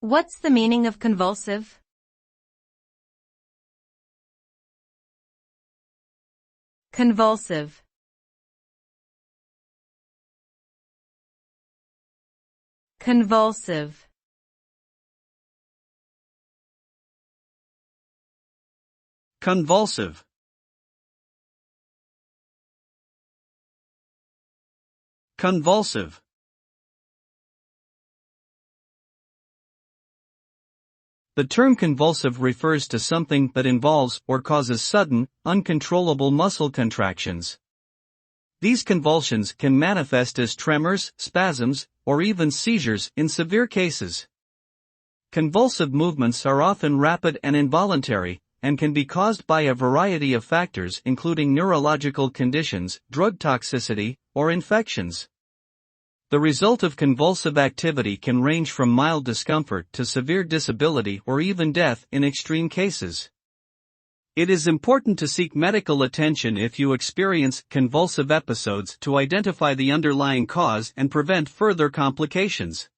What's the meaning of convulsive? Convulsive. Convulsive. Convulsive. Convulsive. The term convulsive refers to something that involves or causes sudden, uncontrollable muscle contractions. These convulsions can manifest as tremors, spasms, or even seizures in severe cases. Convulsive movements are often rapid and involuntary, and can be caused by a variety of factors including neurological conditions, drug toxicity, or infections. The result of convulsive activity can range from mild discomfort to severe disability or even death in extreme cases. It is important to seek medical attention if you experience convulsive episodes to identify the underlying cause and prevent further complications.